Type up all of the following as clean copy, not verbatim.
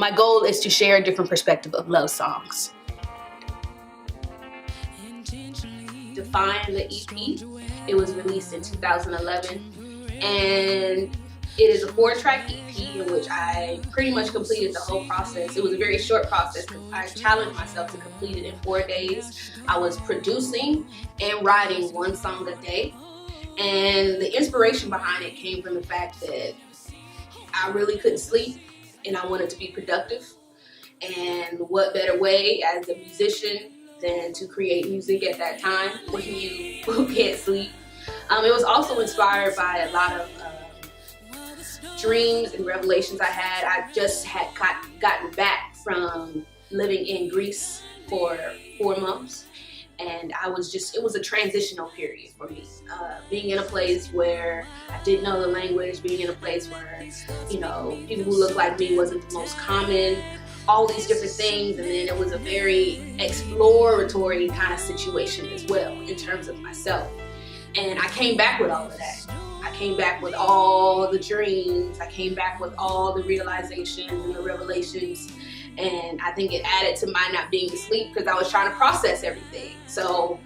My goal is to share a different perspective of love songs. Define the EP. It was released in 2011, and it is a 4-track EP in which I pretty much completed the whole process. It was a very short process because I challenged myself to complete it in 4 days. I was producing and writing 1 song a day, and the inspiration behind it came from the fact that I really couldn't sleep and I wanted to be productive. And what better way as a musician than to create music at that time when you can't sleep. It was also inspired by a lot of dreams and revelations I had. I just had gotten back from living in Greece for 4 months, and it was a transitional period for me. Being in a place where I didn't know the language, being in a place where, people who look like me wasn't the most common, all these different things, and then it was a very exploratory kind of situation as well in terms of myself. And I came back with all of that. I came back with all the dreams. I came back with all the realizations and the revelations. And I think it added to my not being asleep because I was trying to process everything. So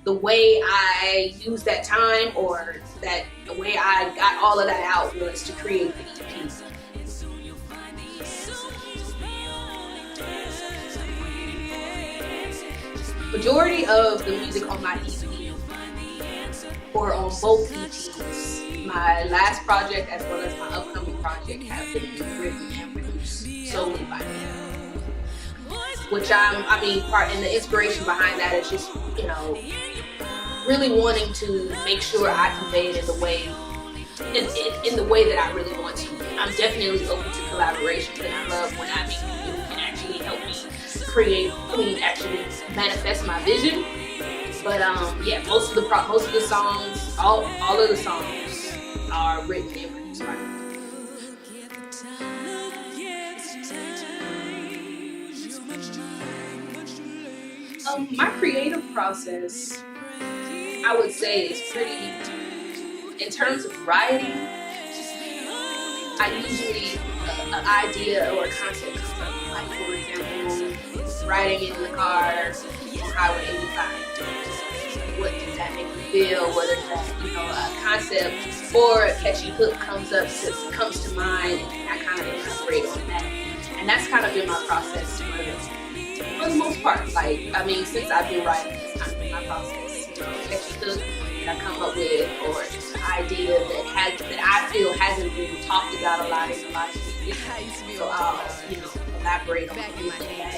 the way I used that time, or the way I got all of that out, was to create the EP. Majority of the music on my EP, or on both EPs, my last project as well as my upcoming project, have been written and produced solely by me. Which and the inspiration behind that is just, really wanting to make sure I convey it in the way that I really want to. I'm definitely open to collaborations, and I love when I meet people who can actually help me actually manifest my vision. But most of the songs, all of the songs are written and produced by me. My creative process, I would say, is pretty, in terms of writing, I usually, an idea or a concept comes up, like, for example, riding in the car on Highway 85. What does that make me feel? What is that, a concept or a catchy hook comes to mind, and I kind of elaborate on that. And that's kind of been my process for the most part. Since I've been writing, it's kind of been my process. Catchy hook that I come up with, or just an idea that I feel hasn't been talked about a lot in a lot of music. So I'll, elaborate on things like that.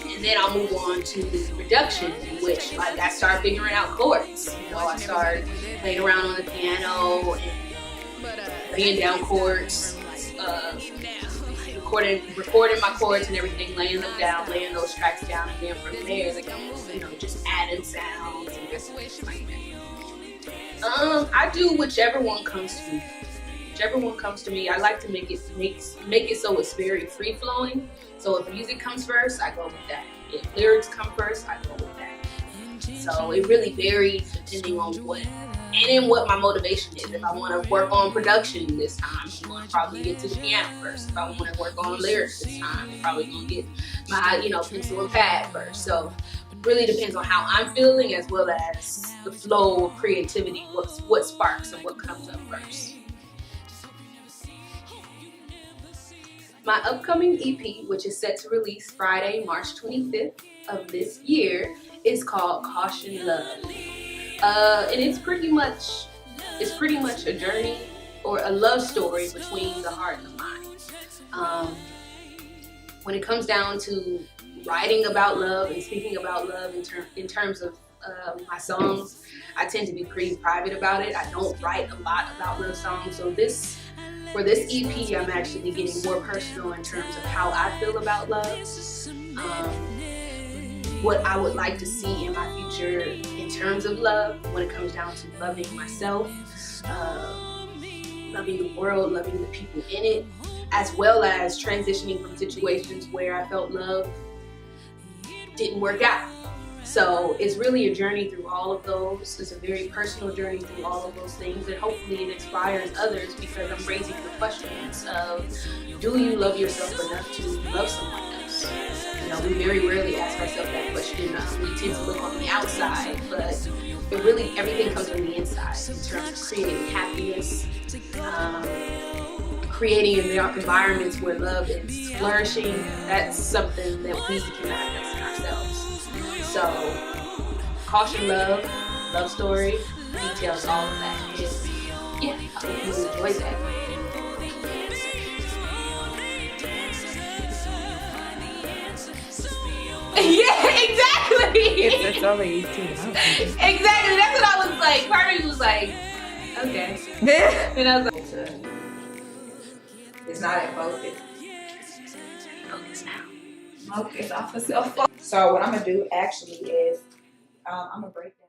And then I'll move on to the production, in which I start figuring out chords. I start playing around on the piano and laying down chords, recording my chords and everything, laying them down, laying those tracks down, and then from there, just adding sounds and different like that. I do whichever one comes to me. Whichever one comes to me, I like to make it so it's very free flowing. So if music comes first, I go with that. If lyrics come first, I go with that. So it really varies depending on what my motivation is. If I want to work on production this time, I'm going to probably get to the piano first. If I want to work on lyrics this time, I'm probably going to get my pencil and pad first. So it really depends on how I'm feeling, as well as the flow of creativity, what sparks and what comes up first. My upcoming EP, which is set to release Friday, March 25th of this year, is called Caution Love. And it's pretty much a journey or a love story between the heart and the mind. When it comes down to writing about love and speaking about love in terms of my songs, I tend to be pretty private about it. I don't write a lot about love songs, so for this EP, I'm actually getting more personal in terms of how I feel about love, what I would like to see in my future in terms of love, when it comes down to loving myself, loving the world, loving the people in it, as well as transitioning from situations where I felt love didn't work out. So it's really a journey through all of those. It's a very personal journey through all of those things, and hopefully it inspires others, because I'm raising the questions of, do you love yourself enough to love someone else? You know, we very rarely ask ourselves that question. We tend to look on the outside, but it really, everything comes from the inside in terms of creating happiness, creating environments where love is flourishing. That's something that we cannot invest in ourselves. So, Caution Love, Love Story, details all of that. And yeah, I hope you enjoy that. Yeah, exactly. It's only 18 months. Exactly. That's what I was like. Part of me was like, okay. And I was like, It's not in focus. focus now. Focus off of self. So what I'm gonna do actually is I'm gonna break down.